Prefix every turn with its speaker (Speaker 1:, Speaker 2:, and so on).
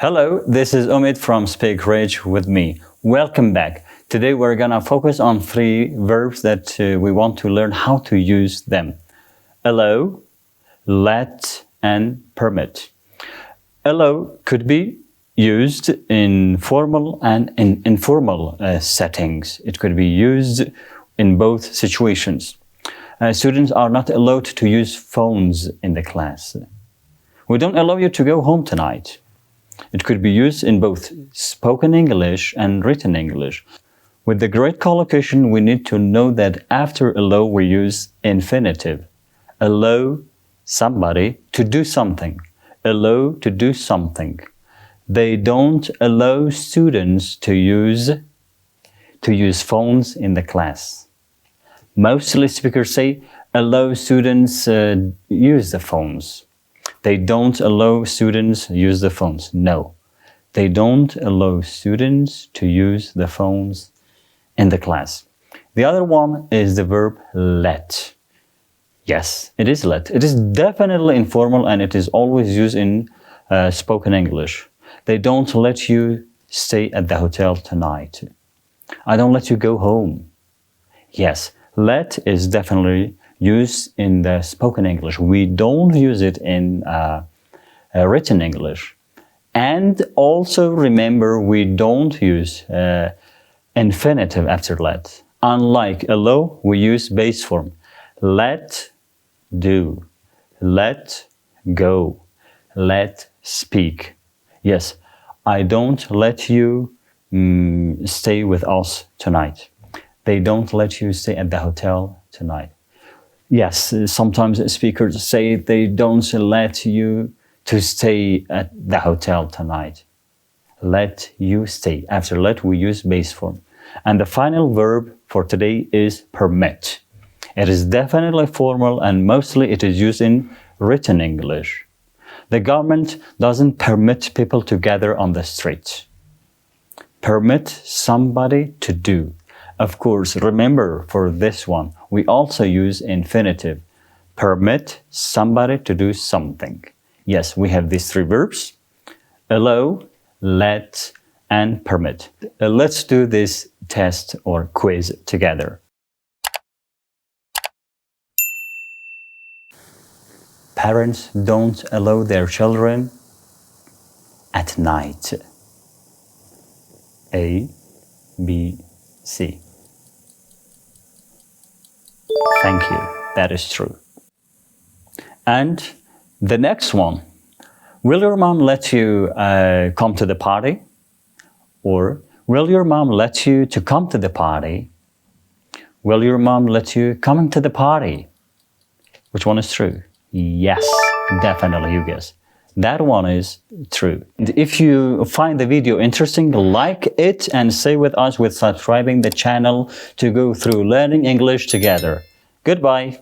Speaker 1: Hello, this is Omid from Speak Rich with me. Welcome back. Today we're gonna focus on 3 verbs that we want to learn how to use them. Allow, let, and permit. Allow could be used in formal and in informal settings. It could be used in both situations. Students are not allowed to use phones in the class. We don't allow you to go home tonight. It could be used in both spoken English and written English. With the great collocation, we need to know that after allow we use infinitive. Allow somebody to do something. Allow to do something. They don't allow students to use phones in the class. Mostly speakers say allow students use the phones. They don't allow students use the phones. No, they don't allow students to use the phones in the class. The other one is the verb let. Yes, it is let. It is definitely informal and it is always used in spoken English. They don't let you stay at the hotel tonight. I don't let you go home. Yes, let is definitely used in the spoken English. We don't use it in written English. And also remember, we don't use infinitive after let. Unlike allow, we use base form. Let do, let go, let speak. Yes, I don't let you stay with us tonight. They don't let you stay at the hotel tonight. Yes, sometimes speakers say they don't let you to stay at the hotel tonight. Let you stay. After let, we use base form. And the final verb for today is permit. It is definitely formal and mostly it is used in written English. The government doesn't permit people to gather on the street. Permit somebody to do. Of course, remember for this one, we also use infinitive. Permit somebody to do something. Yes, we have these 3 verbs. Allow, let, and permit. Let's do this test or quiz together. Parents don't allow their children at night. A, B, C. Thank you. That is true. And the next one. Will your mom let you come to the party? Or will your mom let you to come to the party? Will your mom let you come to the party? Which one is true? Yes, definitely you guess. That one is true. And if you find the video interesting, like it and stay with us with subscribing the channel to go through learning English together. Goodbye.